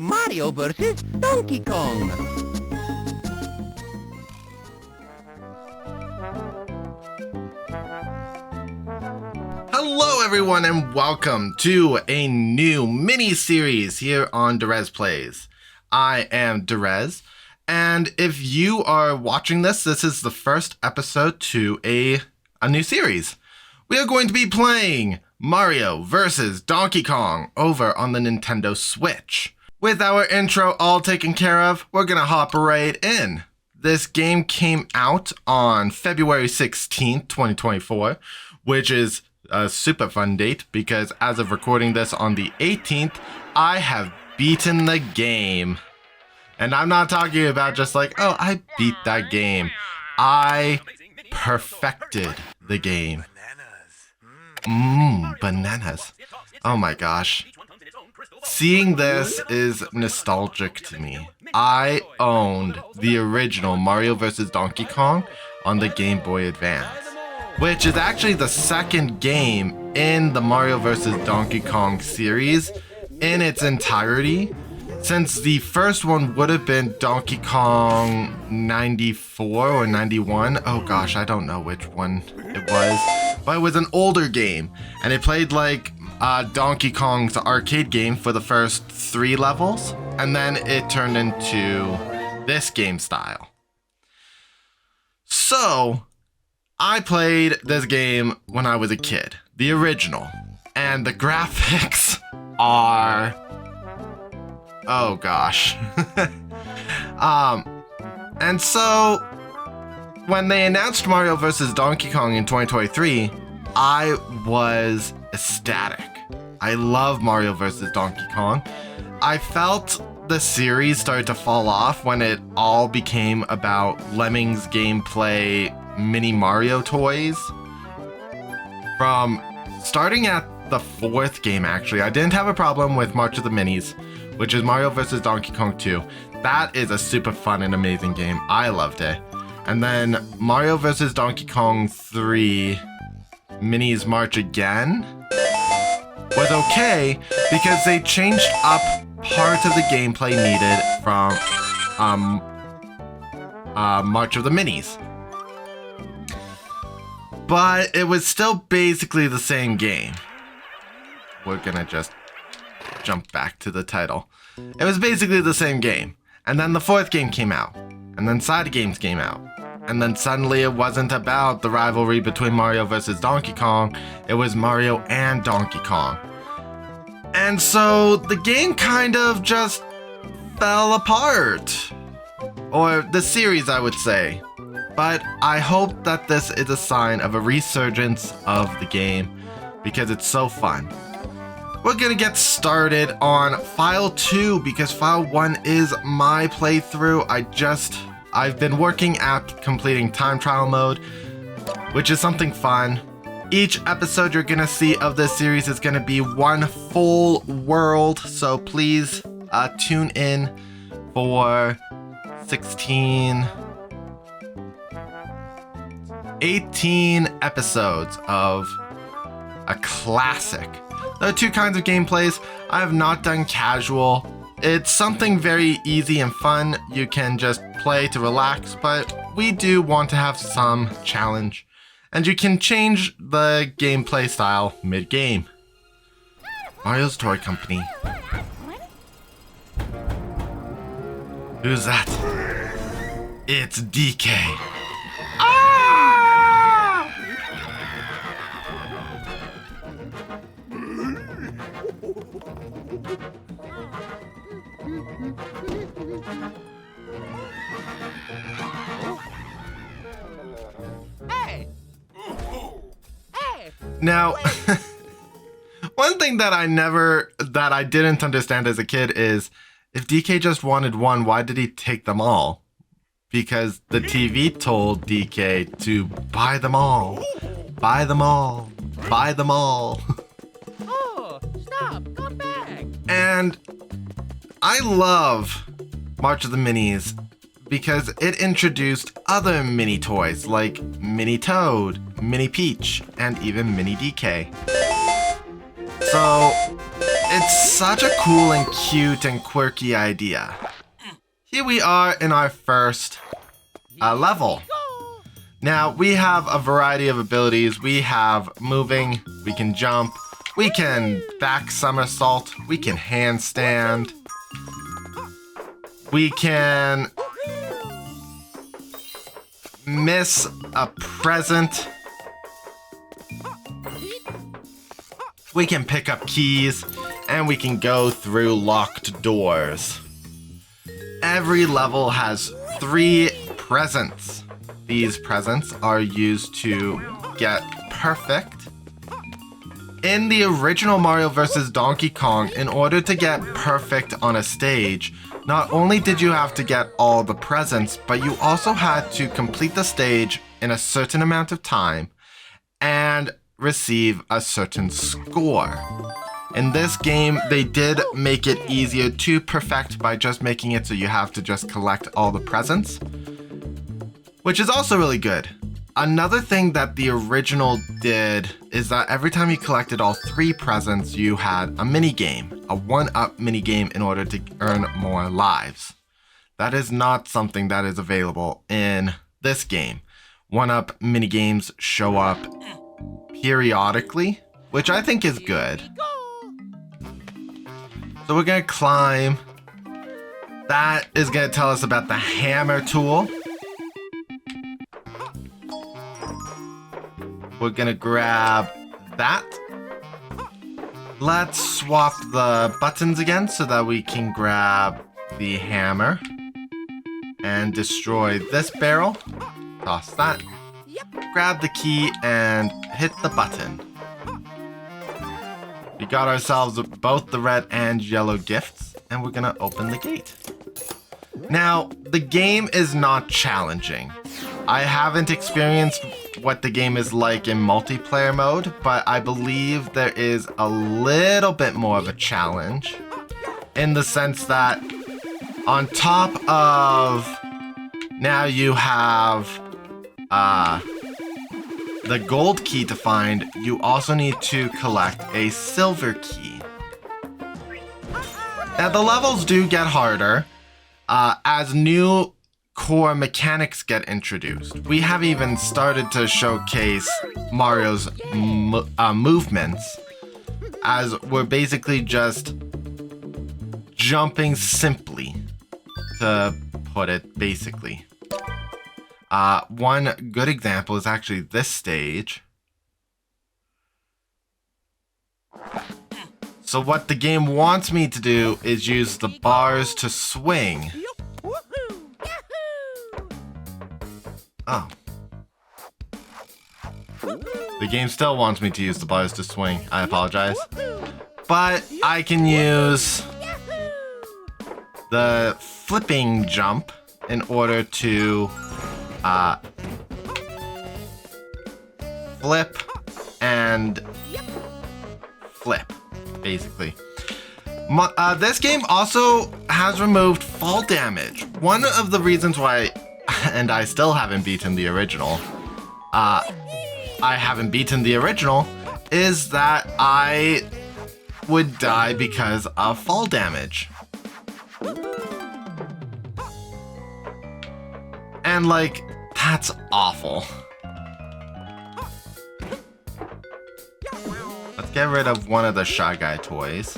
Mario vs. Donkey Kong. Hello everyone and welcome to a new mini-series here on Derez Plays. I am Derez, and if you are watching this is the first episode to a new series. We are going to be playing Mario vs. Donkey Kong over on the Nintendo Switch. With our intro all taken care of, we're gonna hop right in. This game came out on February 16th, 2024, which is a super fun date because as of recording this on the 18th, I have beaten the game. And I'm not talking about just like, oh, I beat that game. I perfected the game. Bananas. Oh my gosh. Seeing this is nostalgic to me. I owned the original Mario vs. Donkey Kong on the Game Boy Advance, which is actually the second game in the Mario vs. Donkey Kong series in its entirety, since the first one would have been Donkey Kong 94 or 91. Oh gosh, I don't know which one it was, but it was an older game, and it played like Donkey Kong's arcade game for the first 3 levels, and then it turned into this game style. So, I played this game when I was a kid, the original, and the graphics are, oh gosh. And so, when they announced Mario vs. Donkey Kong in 2023, I was ecstatic. I love Mario vs. Donkey Kong. I felt the series started to fall off when it all became about Lemmings gameplay mini Mario toys. From starting at the 4th game, actually, I didn't have a problem with March of the Minis, which is Mario vs. Donkey Kong 2. That is a super fun and amazing game. I loved it. And then Mario vs. Donkey Kong 3 Minis March Again was okay because they changed up parts of the gameplay needed from March of the Minis. But it was still basically the same game. We're gonna just jump back to the title. It was basically the same game. And then the 4th game came out. And then side games came out. And then suddenly it wasn't about the rivalry between Mario vs. Donkey Kong. It was Mario and Donkey Kong. And so the game kind of just fell apart. Or the series, I would say. But I hope that this is a sign of a resurgence of the game because it's so fun. We're gonna get started on File 2 because File 1 is my playthrough. I've been working at completing time trial mode, which is something fun. Each episode you're gonna see of this series is gonna be one full world, so please tune in for 18 episodes of a classic. There are 2 kinds of gameplays. I have not done casual. It's something very easy and fun. You can just play to relax, but we do want to have some challenge. And you can change the gameplay style mid-game. Mario's Toy Company. Who's that? It's DK. Now, one thing that I didn't understand as a kid is, if DK just wanted one, why did he take them all? Because the TV told DK to buy them all. Buy them all. Buy them all. Oh, stop, come back. And I love March of the Minis because it introduced other mini toys like Mini Toad, Mini Peach, and even Mini DK. So It's such a cool and cute and quirky idea. Here we are in our first level. Now, we have a variety of abilities. We have moving, we can jump, we can back somersault, we can handstand, we can miss a present, we can pick up keys, and we can go through locked doors. Every level has 3 presents. These presents are used to get perfect. In the original Mario vs. Donkey Kong, in order to get perfect on a stage, not only did you have to get all the presents, but you also had to complete the stage in a certain amount of time and receive a certain score. In this game, they did make it easier to perfect by just making it so you have to just collect all the presents, which is also really good. Another thing that the original did is that every time you collected all 3 presents, you had a mini-game, a 1-up mini-game in order to earn more lives. That is not something that is available in this game. 1-up mini-games show up periodically, which I think is good. So we're gonna climb. That is gonna tell us about the hammer tool. We're gonna grab that. Let's swap the buttons again so that we can grab the hammer and destroy this barrel. Toss that. Grab the key and hit the button. We got ourselves both the red and yellow gifts, and we're gonna open the gate. Now, the game is not challenging. I haven't experienced what the game is like in multiplayer mode, but I believe there is a little bit more of a challenge in the sense that on top of now you have the gold key to find, you also need to collect a silver key. Now the levels do get harder as new core mechanics get introduced. We have even started to showcase Mario's movements, as we're basically just jumping simply, to put it basically. One good example is actually this stage. So what the game wants me to do is use the bars to swing. Oh. The game still wants me to use the bars to swing. I apologize. But I can use the flipping jump in order to flip and flip, basically. This game also has removed fall damage. One of the reasons why, and I still haven't beaten the original, is that I would die because of fall damage. And like, that's awful. Let's get rid of one of the Shy Guy toys.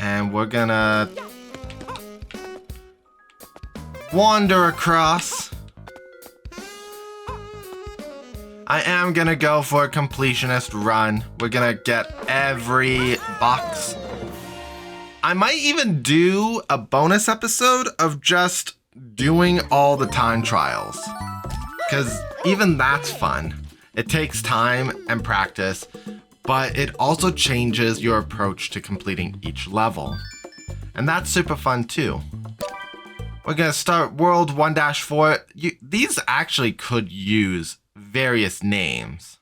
And we're gonna wander across. I am gonna go for a completionist run. We're gonna get every box. I might even do a bonus episode of just doing all the time trials, because even that's fun. It takes time and practice, but it also changes your approach to completing each level. And that's super fun too. We're gonna start World 1-4. These actually could use various names.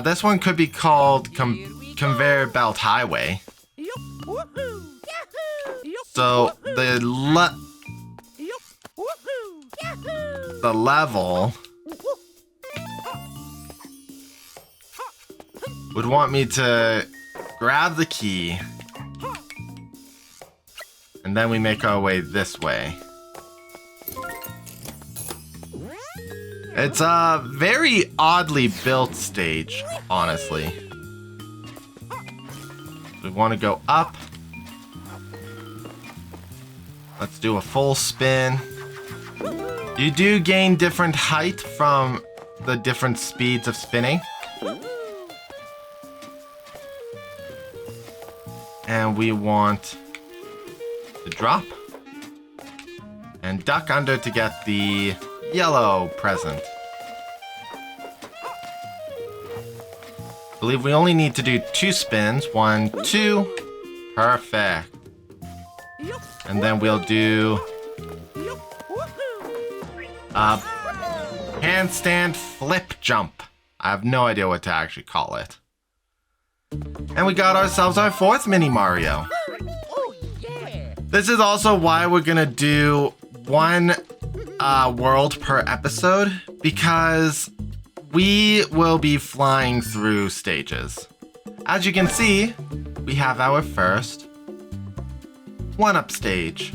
This one could be called Conveyor Belt Highway. So the level would want me to grab the key. And then we make our way this way. It's a very oddly built stage, honestly. We want to go up. Let's do a full spin. You do gain different height from the different speeds of spinning. And we want to drop. And duck under to get the yellow present. I believe we only need to do 2 spins. 1, 2. Perfect. And then we'll do a handstand flip jump. I have no idea what to actually call it. And we got ourselves our 4th mini Mario. Oh, yeah. This is also why we're gonna do 1 world per episode, because we will be flying through stages. As you can see, we have our first 1-up stage.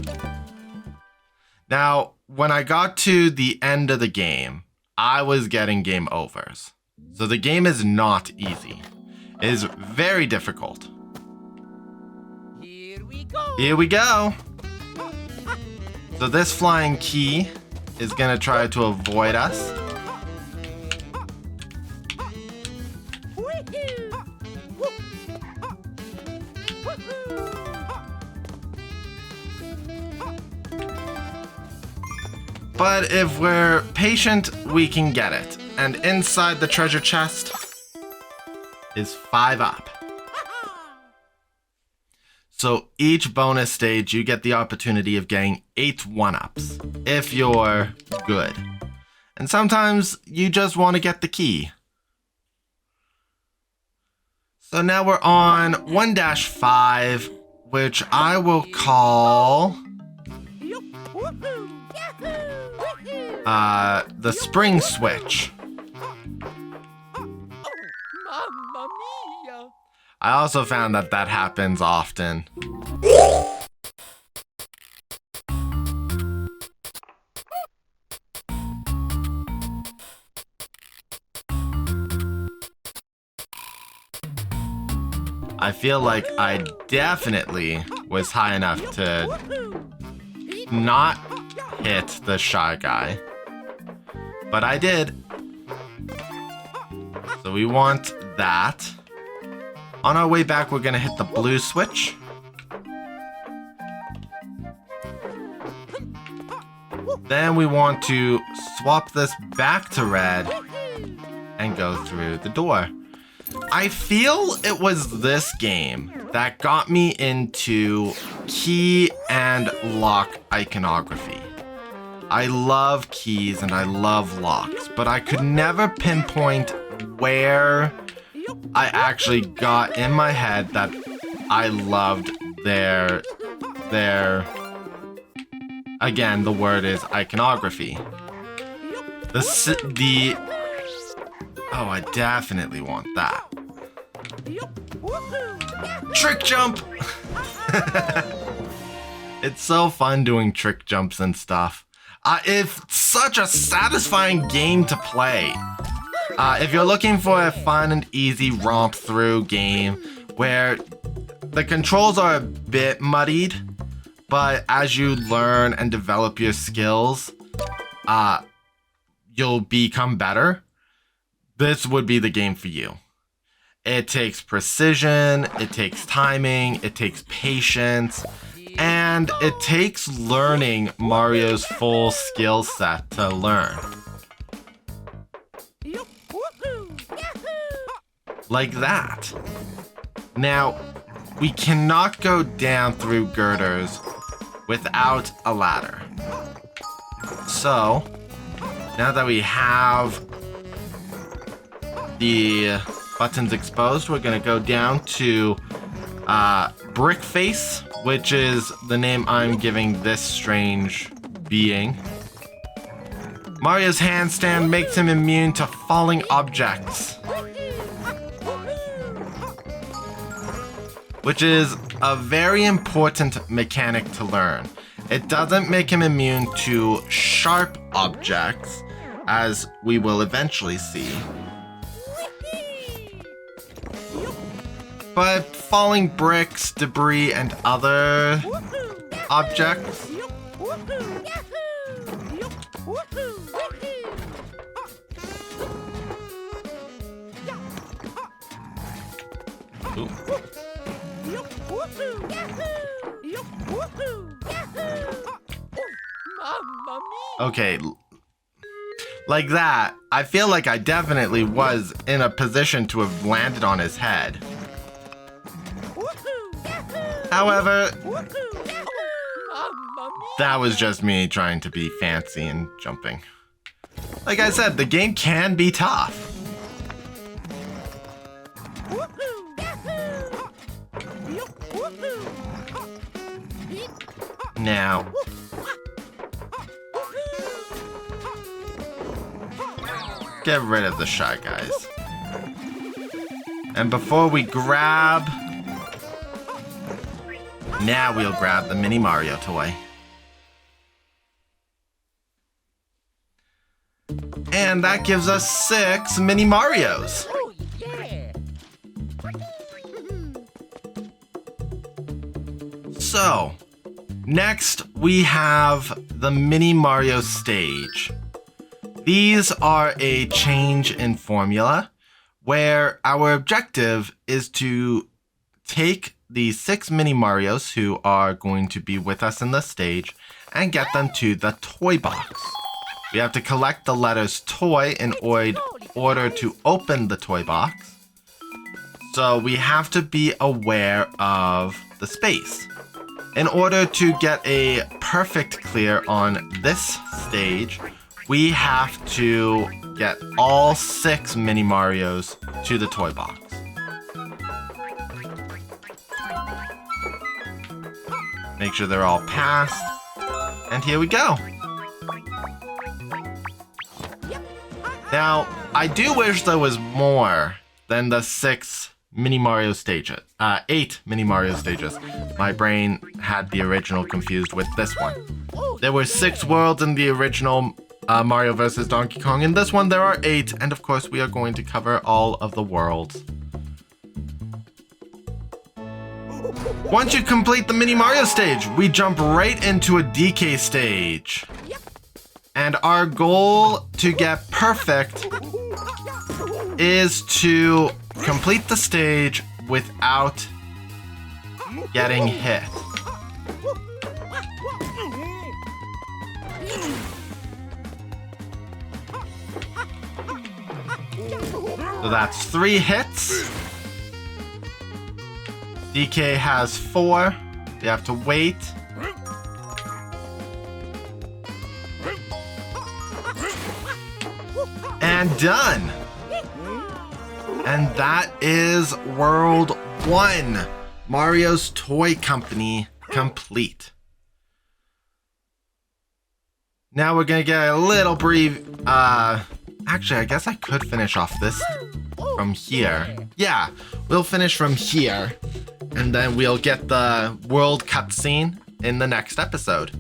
Now, when I got to the end of the game, I was getting game overs. So the game is not easy. It is very difficult. Here we go. Here we go. So this flying key is gonna try to avoid us. But if we're patient, we can get it. And inside the treasure chest is 5 up. So each bonus stage, you get the opportunity of getting 8 1-ups, if you're good. And sometimes you just want to get the key. So now we're on 1-5, which I will call the spring switch. Mamma mia. I also found that that happens often. I feel like I definitely was high enough to not hit the shy guy, but I did. So we want that. On our way back, we're gonna hit the blue switch. Then we want to swap this back to red and go through the door. I feel it was this game that got me into key and lock iconography. I love keys and I love locks, but I could never pinpoint where I actually got in my head that I loved their again, the word is iconography. Oh, I definitely want that. Trick jump! It's so fun doing trick jumps and stuff. It's such a satisfying game to play. If you're looking for a fun and easy romp through game where the controls are a bit muddied, but as you learn and develop your skills, you'll become better, this would be the game for you. It takes precision, it takes timing, it takes patience, and it takes learning Mario's full skill set to learn. Like that. Now, we cannot go down through girders without a ladder. So, now that we have the buttons exposed, we're gonna go down to Brick Face, which is the name I'm giving this strange being. Mario's handstand makes him immune to falling objects. which is a very important mechanic to learn. It doesn't make him immune to sharp objects, as we will eventually see. But falling bricks, debris, and other objects. Ooh. Okay, like that, I feel like I definitely was in a position to have landed on his head. However, that was just me trying to be fancy and jumping. Like I said, the game can be tough. Now, get rid of the Shy Guys. And before we grab... Now we'll grab the Mini Mario toy. And that gives us 6 Mini Marios. Oh, yeah. So, next we have the Mini Mario stage. These are a change in formula where our objective is to take the 6 Mini Marios who are going to be with us in the stage and get them to the toy box. We have to collect the letters toy in order to open the toy box. So we have to be aware of the space. In order to get a perfect clear on this stage, we have to get all 6 Mini Marios to the toy box. Make sure they're all passed. And here we go. Now, I do wish there was more than the 6 Mini Mario stages. 8 Mini Mario stages. My brain had the original confused with this one. There were 6 worlds in the original Mario vs. Donkey Kong. In this one, there are 8. And of course, we are going to cover all of the worlds. Once you complete the Mini Mario stage, we jump right into a DK stage. And our goal to get perfect is to complete the stage without getting hit. So that's 3 hits. DK has 4. You have to wait. And done. And that is World 1. Mario's Toy Company complete. Now we're gonna get a little brief. Actually, I guess I could finish off this from here. Yeah, we'll finish from here. And then we'll get the world cutscene in the next episode.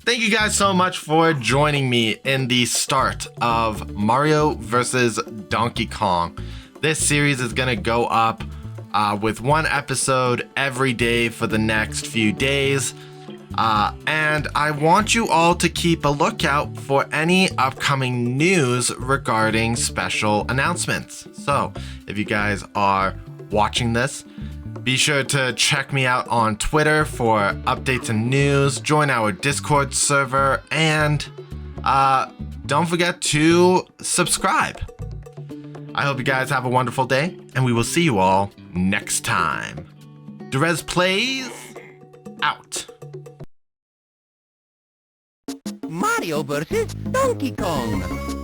Thank you guys so much for joining me in the start of Mario vs. Donkey Kong. This series is going to go up with 1 episode every day for the next few days. And I want you all to keep a lookout for any upcoming news regarding special announcements. So if you guys are watching this, be sure to check me out on Twitter for updates and news, join our Discord server, and don't forget to subscribe. I hope you guys have a wonderful day, and we will see you all next time. Derez Plays, out. Mario vs. Donkey Kong.